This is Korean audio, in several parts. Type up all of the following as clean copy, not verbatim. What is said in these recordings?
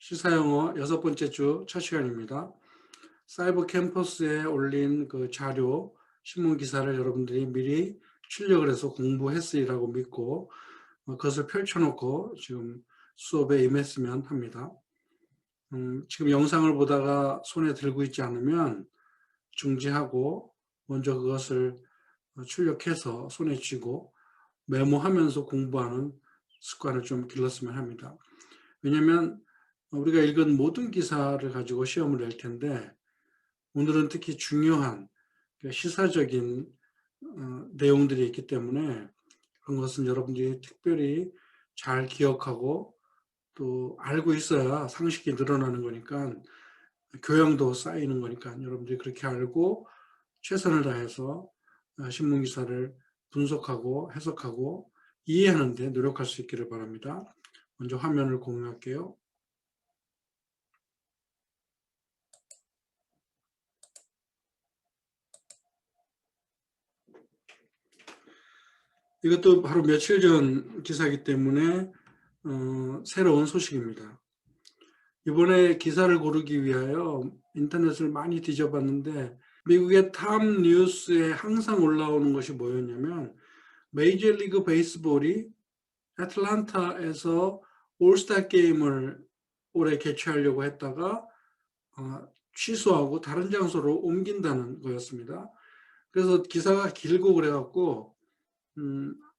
시사영어 6번째 주 첫 시간입니다. 사이버 캠퍼스에 올린 그 자료, 신문 기사를 여러분들이 미리 출력을 해서 공부했으리라고 믿고 그것을 펼쳐놓고 지금 수업에 임했으면 합니다. 지금 영상을 보다가 손에 들고 있지 않으면 중지하고 먼저 그것을 출력해서 손에 쥐고 메모하면서 공부하는 습관을 좀 길렀으면 합니다. 왜냐하면 우리가 읽은 모든 기사를 가지고 시험을 낼 텐데 오늘은 특히 중요한 시사적인 내용들이 있기 때문에 그런 것은 여러분들이 특별히 잘 기억하고 또 알고 있어야 상식이 늘어나는 거니까 교양도 쌓이는 거니까 여러분들이 그렇게 알고 최선을 다해서 신문 기사를 분석하고 해석하고 이해하는 데 노력할 수 있기를 바랍니다. 먼저 화면을 공유할게요. 이것도 바로 며칠 전 기사이기 때문에 새로운 소식입니다. 이번에 기사를 고르기 위하여 인터넷을 많이 뒤져봤는데 미국의 탑 뉴스에 항상 올라오는 것이 뭐였냐면 메이저리그 베이스볼이 애틀랜타에서 올스타 게임을 올해 개최하려고 했다가 취소하고 다른 장소로 옮긴다는 거였습니다. 그래서 기사가 길고 그래갖고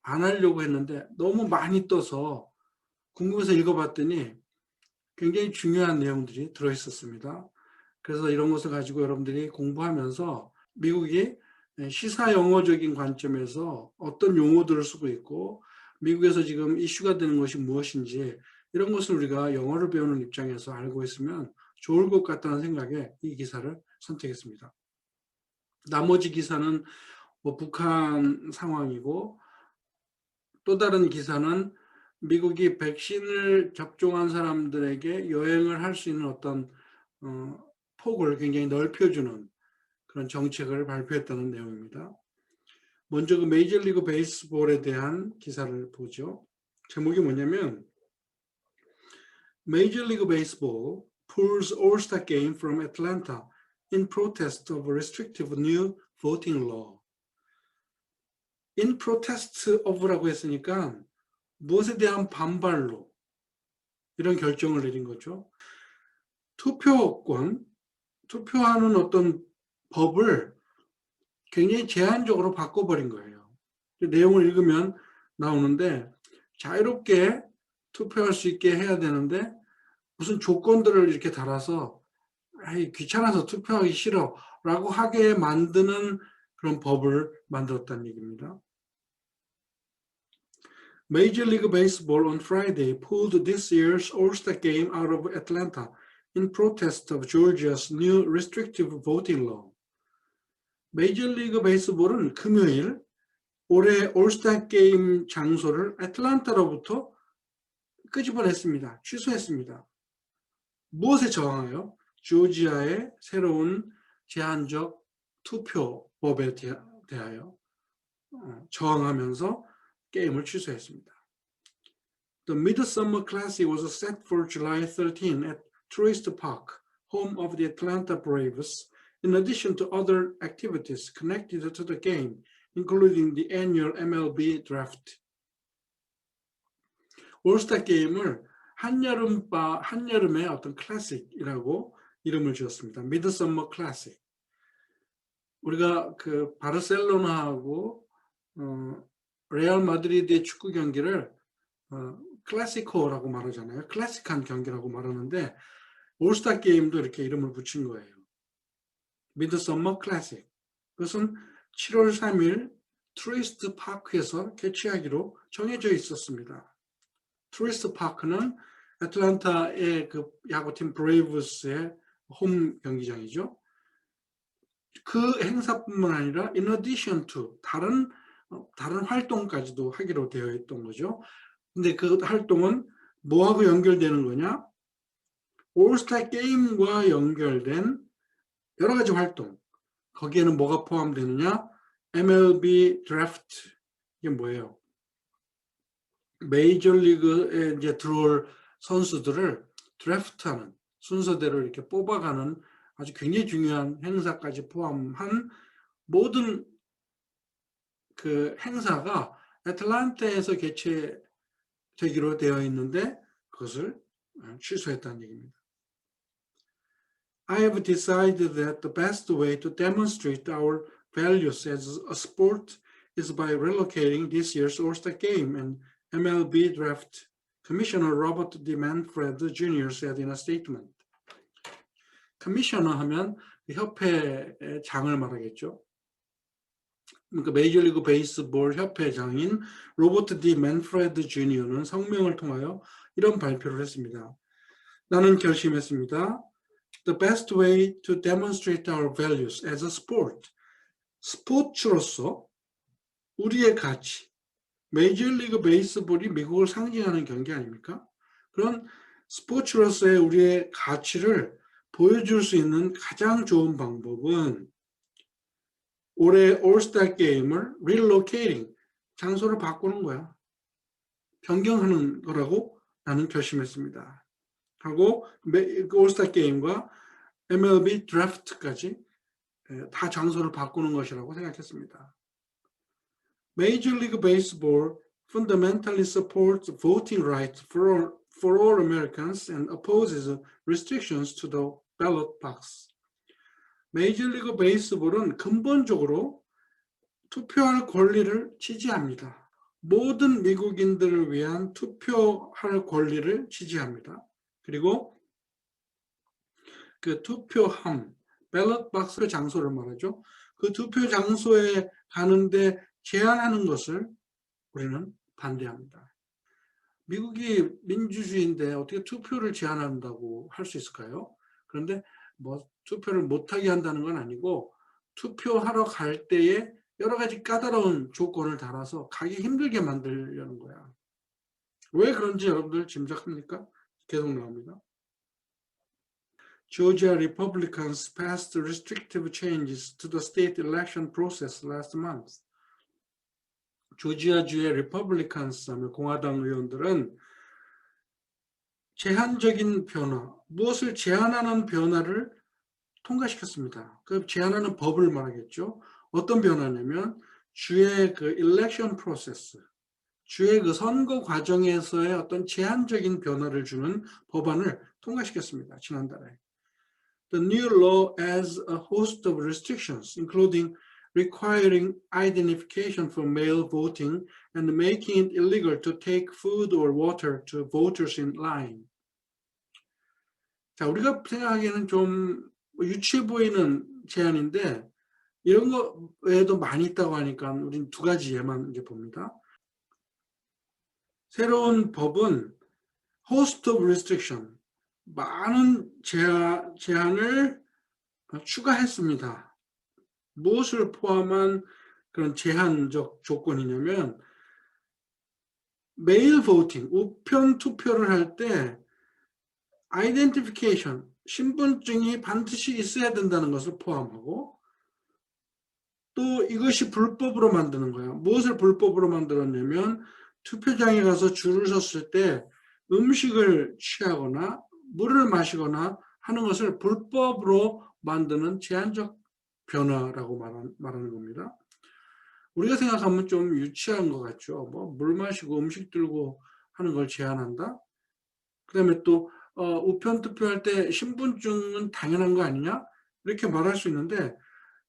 안 하려고 했는데 너무 많이 떠서 궁금해서 읽어봤더니 굉장히 중요한 내용들이 들어있었습니다. 그래서 이런 것을 가지고 여러분들이 공부하면서 미국이 시사 영어적인 관점에서 어떤 용어들을 쓰고 있고 미국에서 지금 이슈가 되는 것이 무엇인지 이런 것을 우리가 영어를 배우는 입장에서 알고 있으면 좋을 것 같다는 생각에 이 기사를 선택했습니다. 나머지 기사는 뭐 북한 상황이고 또 다른 기사는 미국이 백신을 접종한 사람들에게 여행을 할 수 있는 어떤 폭을 굉장히 넓혀주는 그런 정책을 발표했다는 내용입니다. 먼저 그 메이저리그 베이스볼에 대한 기사를 보죠. 제목이 뭐냐면 메이저리그 베이스볼 pulls All-Star Game from Atlanta in protest of a restrictive new voting law. in protest of라고 했으니까 무엇에 대한 반발로 이런 결정을 내린 거죠. 투표권, 투표하는 어떤 법을 굉장히 제한적으로 바꿔버린 거예요. 내용을 읽으면 나오는데 자유롭게 투표할 수 있게 해야 되는데 무슨 조건들을 이렇게 달아서 귀찮아서 투표하기 싫어 라고 하게 만드는 그런 법을 만들었다는 얘기입니다. Major League Baseball on Friday pulled this year's All-Star Game out of Atlanta in protest of Georgia's new restrictive voting law. 메이저리그 베이스볼은 금요일 올해 올스타 게임 장소를 애틀랜타로부터 끄집어냈습니다. 취소했습니다. 무엇에 저항하여? 조지아의 새로운 제한적 투표법에 대하여 저항하면서 게임을 취소했습니다. The Midsummer Classic was set for July 13 at Truist Park, home of the Atlanta Braves, in addition to other activities connected to the game, including the annual MLB draft. 올스타 게임을 한여름의 어떤 클래식이라고 이름을 지었습니다. Midsummer Classic. 우리가 그 바르셀로나하고 레알 마드리드의 축구 경기를 클래시코라고 말하잖아요. 클래식한 경기라고 말하는데 올스타 게임도 이렇게 이름을 붙인 거예요. 미드서머 클래식. 그것은 7월 3일 트루이스트 파크에서 개최하기로 정해져 있었습니다. 트루이스트 파크는 애틀랜타의 그 야구팀 브레이브스의 홈 경기장이죠. 그 행사뿐만 아니라 in addition to 다른 활동까지도 하기로 되어 있던 거죠. 근데 그 활동은 뭐하고 연결되는 거냐? 올스타 게임과 연결된 여러 가지 활동. 거기에는 뭐가 포함되느냐? MLB 드래프트. 이게 뭐예요? 메이저리그에 이제 들어올 선수들을 드래프트하는 순서대로 이렇게 뽑아가는 아주 굉장히 중요한 행사까지 포함한 모든 그 행사가 애틀랜타에서 개최되기로 되어 있는데 그것을 취소했다는 얘기입니다. I have decided that the best way to demonstrate our values as a sport is by relocating this year's All-Star Game, and MLB Draft Commissioner Robert D. Manfred Jr. said in a statement. 커미셔너 하면 협회의 장을 말하겠죠. 그러니까 메이저리그 베이스볼 협회장인 로버트 D. 맨프레드 주니어는 성명을 통하여 이런 발표를 했습니다. 나는 결심했습니다. The best way to demonstrate our values as a sport. 스포츠로서 우리의 가치. 메이저리그 베이스볼이 미국을 상징하는 경기 아닙니까? 그런 스포츠로서의 우리의 가치를 보여줄 수 있는 가장 좋은 방법은 올해 올스타 게임을 relocating, 장소를 바꾸는 거야. 변경하는 거라고 나는 결심했습니다. 하고 올스타 게임과 MLB 드래프트까지 다 장소를 바꾸는 것이라고 생각했습니다. Major League Baseball fundamentally supports voting rights for all Americans and opposes restrictions to the ballot box. 메이저리그 베이스볼은 근본적으로 투표할 권리를 지지합니다. 모든 미국인들을 위한 투표할 권리를 지지합니다. 그리고 그 투표함, 밸럿 박스 장소를 말하죠. 그 투표 장소에 가는데 제한하는 것을 우리는 반대합니다. 미국이 민주주의인데 어떻게 투표를 제한한다고 할 수 있을까요? 그런데 뭐 투표를 못하게 한다는 건 아니고 투표하러 갈 때에 여러 가지 까다로운 조건을 달아서 가기 힘들게 만들려는 거야. 왜 그런지 여러분들 짐작합니까? 계속 나옵니다. Georgia Republicans passed restrictive changes to the state election process last month. 조지아주의 리퍼블리칸스 하면 공화당 의원들은 제한적인 변화, 무엇을 제한하는 변화를 통과시켰습니다. 그 제한하는 법을 말하겠죠. 어떤 변화냐면 주의 그 election process, 주의 그 선거 과정에서의 어떤 제한적인 변화를 주는 법안을 통과시켰습니다. 지난달에. The new law adds a host of restrictions, including requiring identification for mail voting and making it illegal to take food or water to voters in line. 자, 우리가 생각하기에는 좀 유치해 보이는 제안인데 이런 거 외에도 많이 있다고 하니까 우린 두 가지 예만 이제 봅니다. 새로운 법은 host of restriction, 많은 제한을 추가했습니다. 무엇을 포함한 그런 제한적 조건이냐면 메일 보팅, 우편 투표를 할 때 아이덴티피케이션, 신분증이 반드시 있어야 된다는 것을 포함하고 또 이것이 불법으로 만드는 거예요. 무엇을 불법으로 만들었냐면 투표장에 가서 줄을 섰을 때 음식을 취하거나 물을 마시거나 하는 것을 불법으로 만드는 제한적 변화라고 말하는 겁니다. 우리가 생각하면 좀 유치한 것 같죠. 뭐 물 마시고 음식 들고 하는 걸 제한한다. 그 다음에 또 우편 투표할 때 신분증은 당연한 거 아니냐? 이렇게 말할 수 있는데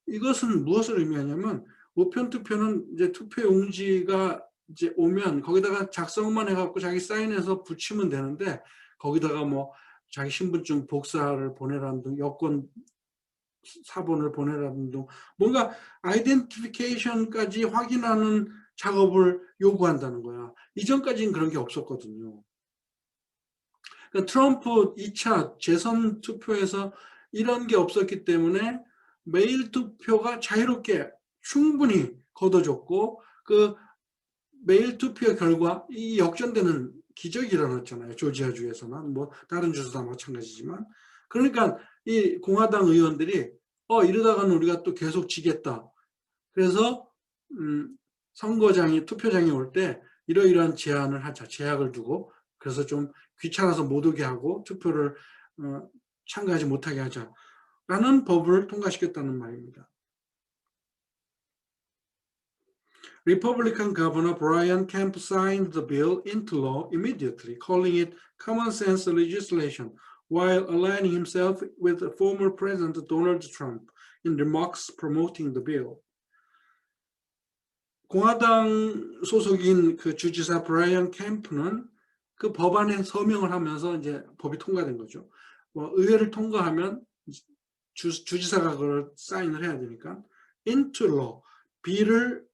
이것은 무엇을 의미하냐면 우편 투표는 이제 투표 용지가 이제 오면 거기다가 작성만 해갖고 자기 사인해서 붙이면 되는데 거기다가 뭐 자기 신분증 복사를 보내라는 등 여권 사본을 보내라는 등 뭔가 아이덴티피케이션까지 확인하는 작업을 요구한다는 거야. 이전까지는 그런 게 없었거든요. 그러니까 트럼프 2차 재선 투표에서 이런 게 없었기 때문에 메일 투표가 자유롭게 충분히 거둬졌고 그 메일 투표 결과 이 역전되는 기적이 일어났잖아요. 조지아주에서는 뭐 다른 주도 다 마찬가지지만 그러니까 이 공화당 의원들이 이러다가는 우리가 또 계속 지겠다. 그래서 선거장이 투표장에 올 때 이러이러한 제한을 하자. 제약을 두고 그래서 좀 귀찮아서 못 오게 하고 투표를 참가하지 못하게 하자라는 법을 통과시켰다는 말입니다. Republican Governor Brian Kemp signed the bill into law immediately, calling it common sense legislation, while aligning himself with former President Donald Trump in remarks promoting the bill. 공화당 소속인 그 주지사 브라이언 캠프는 그 법안에 서명을 하면서 이제 법이 통과된 거죠. 의회를 통과하면 주지사가 그걸 사인을 해야 되니까 into law, 비를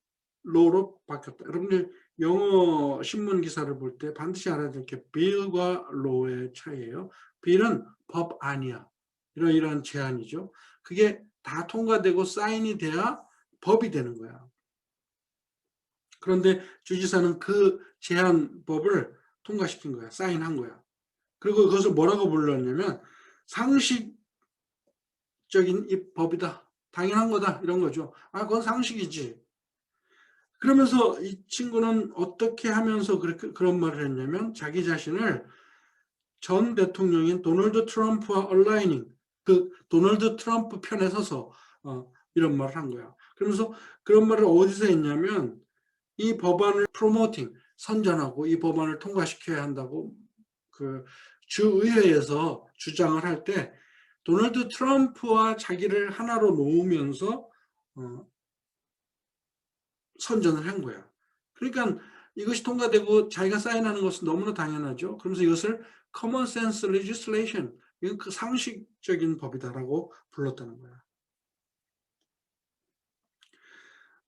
law로 바뀌었다. 여러분들 영어 신문 기사를 볼 때 반드시 알아야 될 게 bill과 law의 차이예요. bill은 법안이야. 이러한 제안이죠. 그게 다 통과되고 사인이 돼야 법이 되는 거야. 그런데 주지사는 그 제안법을 통과시킨 거야. 사인한 거야. 그리고 그것을 뭐라고 불렀냐면 상식적인 이 법이다. 당연한 거다. 이런 거죠. 그건 상식이지. 그러면서 이 친구는 어떻게 하면서 그런 말을 했냐면 자기 자신을 전 대통령인 도널드 트럼프와 얼라이닝, 그 도널드 트럼프 편에 서서 이런 말을 한 거야. 그러면서 그런 말을 어디서 했냐면 이 법안을 프로모팅, 선전하고 이 법안을 통과시켜야 한다고 그 주의회에서 주장을 할 때 도널드 트럼프와 자기를 하나로 놓으면서 선전을 한 거야. 그러니까 이것이 통과되고 자기가 사인하는 것은 너무나 당연하죠. 그러면서 이것을 common sense legislation, 이건 그 상식적인 법이다라고 불렀다는 거야.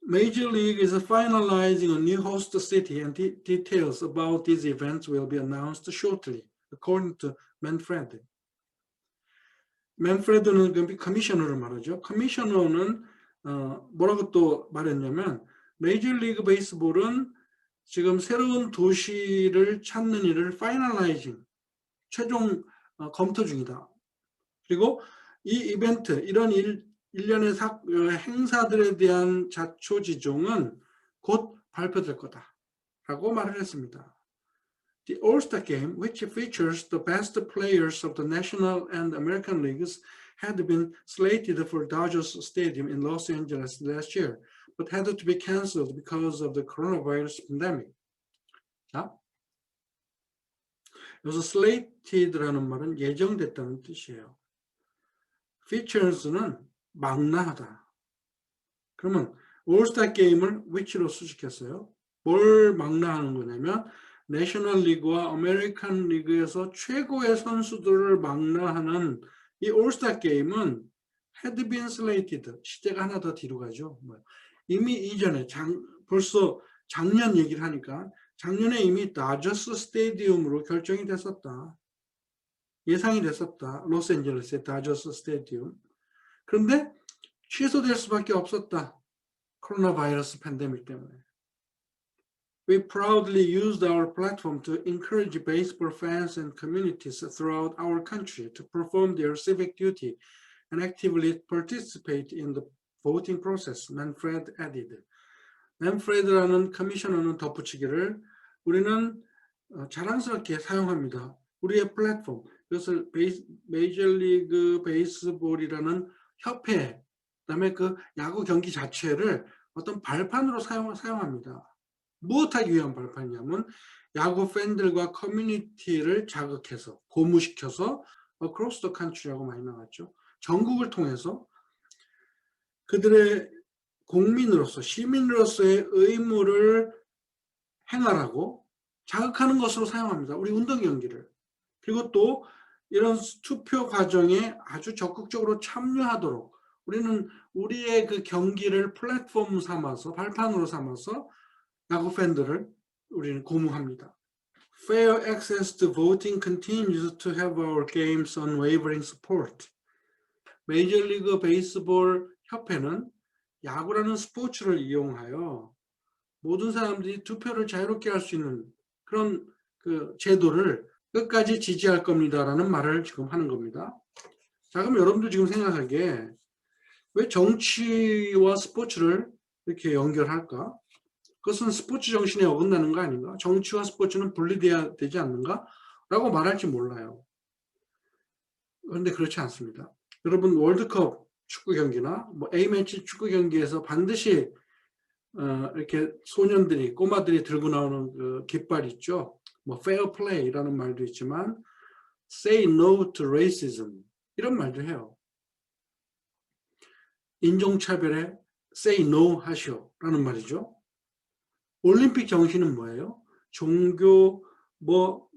Major League is finalizing a new host city and details about these events will be announced shortly, according to Manfred. 맨프레드는 그 커미셔너를 말하죠. 커미셔너는 뭐라고 또 말했냐면 메이저리그 베이스볼은 지금 새로운 도시를 찾는 일을 파이널라이징, 최종 검토 중이다. 그리고 이 이벤트, 이런 일련의 행사들에 대한 자초지종은 곧 발표될 거다라고 말을 했습니다. The All-Star Game, which features the best players of the National and American Leagues, had been slated for Dodgers Stadium in Los Angeles last year, but had to be canceled because of the coronavirus pandemic. 자, 여기서 slated라는 말은 예정됐다는 뜻이에요. features는 망라하다. 그러면 올스타 게임을 which로 수식했어요. 뭘 망라하는 거냐면 내셔널 리그와 아메리칸 리그에서 최고의 선수들을 망라하는 이 올스타 게임은 had been slated, 시제가 하나 더 뒤로 가죠. 이미 이전에 벌써 작년 얘기를 하니까 작년에 이미 다저스 스테디움으로 결정이 됐었다. 예상이 됐었다. 로스앤젤레스의 다저스 스테디움. 그런데 취소될 수밖에 없었다. 코로나 바이러스 팬데믹 때문에. We proudly used our platform to encourage baseball fans and communities throughout our country to perform their civic duty and actively participate in the voting process, Manfred added. Manfred라는 커미셔너는 덧붙이기를 우리는 자랑스럽게 사용합니다. 우리의 플랫폼, 이것을 메이저리그 베이스볼이라는 협회, 그다음에 그 야구 경기 자체를 어떤 발판으로 사용합니다. 무엇하기 위한 발판이냐면 야구 팬들과 커뮤니티를 자극해서 고무시켜서 across the country라고 많이 나왔죠. 전국을 통해서 그들의 국민으로서 시민으로서의 의무를 행하라고 자극하는 것으로 사용합니다. 우리 운동 경기를. 그리고 또 이런 투표 과정에 아주 적극적으로 참여하도록 우리는 우리의 그 경기를 플랫폼 삼아서 발판으로 삼아서 야구 팬들을 우리는 고무합니다. Fair access to voting continues to have our game's unwavering support. 메이저리그 베이스볼 협회는 야구라는 스포츠를 이용하여 모든 사람들이 투표를 자유롭게 할 수 있는 그런 그 제도를 끝까지 지지할 겁니다라는 말을 지금 하는 겁니다. 자, 그럼 여러분들 지금 생각하기에 왜 정치와 스포츠를 이렇게 연결할까? 그것은 스포츠 정신에 어긋나는 거 아닌가? 정치와 스포츠는 분리돼야 되지 않는가? 라고 말할지 몰라요. 그런데 그렇지 않습니다. 여러분 월드컵 축구 경기나 뭐 A매치 축구 경기에서 반드시 이렇게 소년들이 꼬마들이 들고 나오는 그 깃발 있죠. 뭐 fair play라는 말도 있지만 say no to racism 이런 말도 해요. 인종차별에 say no 하시오라는 말이죠. 올림픽 정신은 뭐예요? 종교, 뭐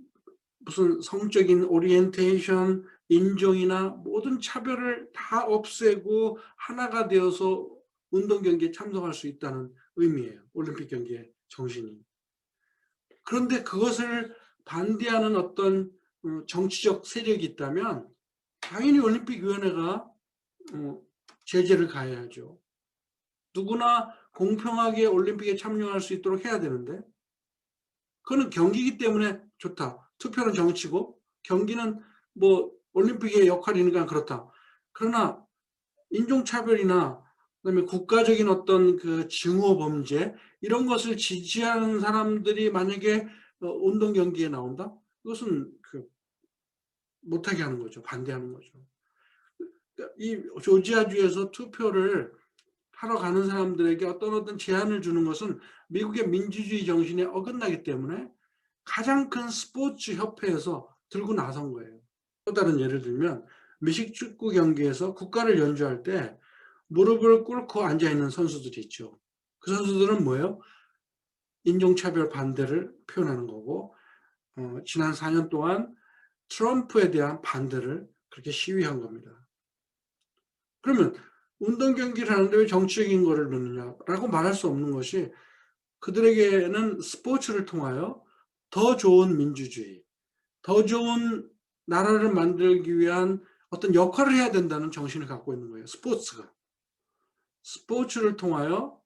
무슨 성적인 오리엔테이션, 인종이나 모든 차별을 다 없애고 하나가 되어서 운동 경기에 참석할 수 있다는 의미예요. 올림픽 경기의 정신이. 그런데 그것을 반대하는 어떤 정치적 세력이 있다면 당연히 올림픽위원회가 제재를 가해야죠. 누구나 공평하게 올림픽에 참여할 수 있도록 해야 되는데 그거는 경기이기 때문에 좋다. 투표는 정치고 경기는 뭐 올림픽의 역할이니까 그렇다. 그러나 인종차별이나 그다음에 국가적인 어떤 그 증오 범죄 이런 것을 지지하는 사람들이 만약에 운동 경기에 나온다? 그것은 그 못하게 하는 거죠. 반대하는 거죠. 그러니까 이 조지아주에서 투표를 하러 가는 사람들에게 어떤 제한을 주는 것은 미국의 민주주의 정신에 어긋나기 때문에 가장 큰 스포츠 협회에서 들고 나선 거예요. 또 다른 예를 들면 미식 축구 경기에서 국가를 연주할 때 무릎을 꿇고 앉아있는 선수들이 있죠. 그 선수들은 뭐예요? 인종차별 반대를 표현하는 거고 지난 4년 동안 트럼프에 대한 반대를 그렇게 시위한 겁니다. 그러면 운동 경기를 하는데 왜 정치적인 거를 넣느냐라고 말할 수 없는 것이 그들에게는 스포츠를 통하여 더 좋은 민주주의, 더 좋은 나라를 만들기 위한 어떤 역할을 해야 된다는 정신을 갖고 있는 거예요. 스포츠가. 스포츠를 통하여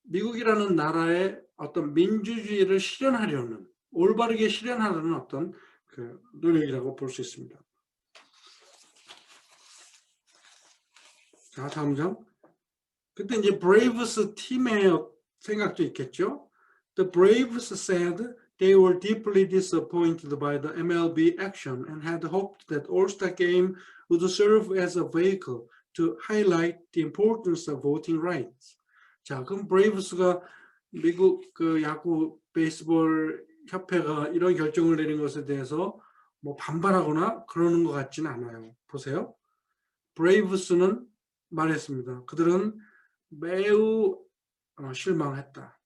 미국이라는 나라의 어떤 민주주의를 실현하려는, 올바르게 실현하려는 어떤 그 노력이라고 볼 수 있습니다. 자, 다음 장. 그때 이제 브레이브스 팀의 생각도 있겠죠. The Braves said they were deeply disappointed by the MLB action and had hoped that All-Star Game would serve as a vehicle to highlight the importance of voting rights. 자, 그럼 브레이브스가 미국 그 야구 베이스볼 협회가 이런 결정을 내린 것에 대해서 뭐 반발하거나 그러는 것 같지는 않아요. 보세요. 브레이브스는 말했습니다. 그들은 매우 실망했다.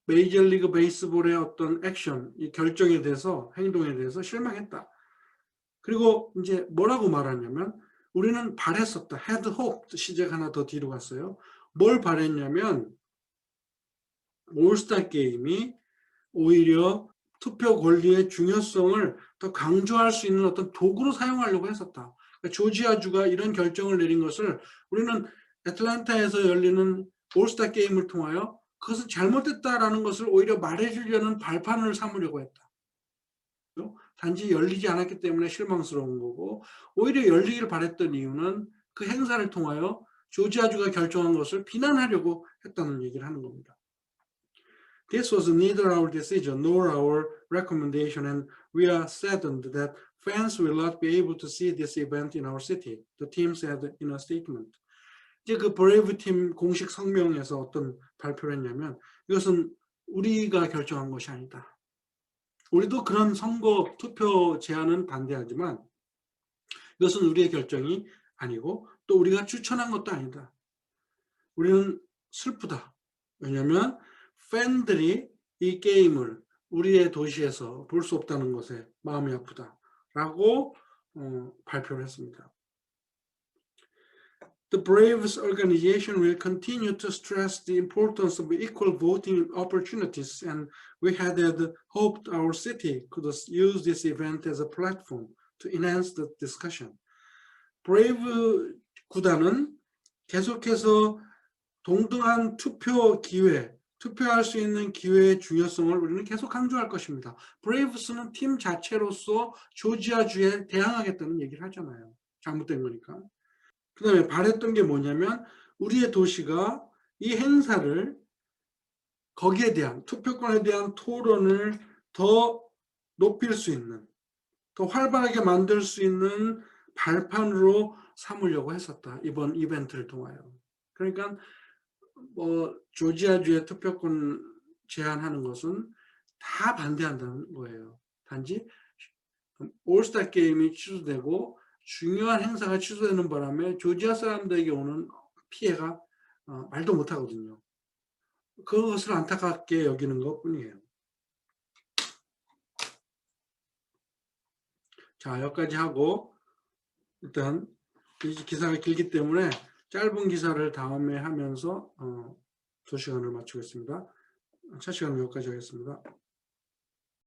메이저리그 베이스볼의 어떤 액션, 이 결정에 대해서, 행동에 대해서 실망했다. 그리고 이제 뭐라고 말하냐면 우리는 바랬었다. had hoped 시작 하나 더 뒤로 갔어요. 뭘 바랬냐면 올스타 게임이 오히려 투표 권리의 중요성을 더 강조할 수 있는 어떤 도구로 사용하려고 했었다. 그러니까 조지아주가 이런 결정을 내린 것을 우리는 애틀랜타에서 열리는 올스타 게임을 통하여 그것은 잘못됐다라는 것을 오히려 말해주려는 발판을 삼으려고 했다. 단지 열리지 않았기 때문에 실망스러운 거고 오히려 열리기를 바랬던 이유는 그 행사를 통하여 조지아주가 결정한 것을 비난하려고 했다는 얘기를 하는 겁니다. This was neither our decision nor our recommendation, and we are saddened that fans will not be able to see this event in our city, the team said in a statement. 이제 그 브레이브 팀 공식 성명에서 어떤 발표를 했냐면 이것은 우리가 결정한 것이 아니다. 우리도 그런 선거 투표 제안은 반대하지만 이것은 우리의 결정이 아니고 또 우리가 추천한 것도 아니다. 우리는 슬프다. 왜냐하면 팬들이 이 게임을 우리의 도시에서 볼 수 없다는 것에 마음이 아프다라고 발표를 했습니다. The Braves organization will continue to stress the importance of equal voting opportunities, and we had hoped our city could use this event as a platform to enhance the discussion. 브레이브 구단은 계속해서 동등한 투표 기회, 투표할 수 있는 기회의 중요성을 우리는 계속 강조할 것입니다. 브레이브스는 팀 자체로서 조지아주에 대항하겠다는 얘기를 하잖아요. 잘못된 거니까. 그 다음에 바랬던 게 뭐냐면 우리의 도시가 이 행사를 거기에 대한 투표권에 대한 토론을 더 높일 수 있는, 더 활발하게 만들 수 있는 발판으로 삼으려고 했었다. 이번 이벤트를 통하여. 그러니까 뭐 조지아주의 투표권 제한하는 것은 다 반대한다는 거예요. 단지 올스타 게임이 취소되고 중요한 행사가 취소되는 바람에 조지아 사람들에게 오는 피해가 말도 못하거든요. 그것을 안타깝게 여기는 것뿐이에요. 자, 여기까지 하고 일단 이 기사가 길기 때문에 짧은 기사를 다음에 하면서 첫 시간을 마치겠습니다. 첫 시간은 여기까지 하겠습니다.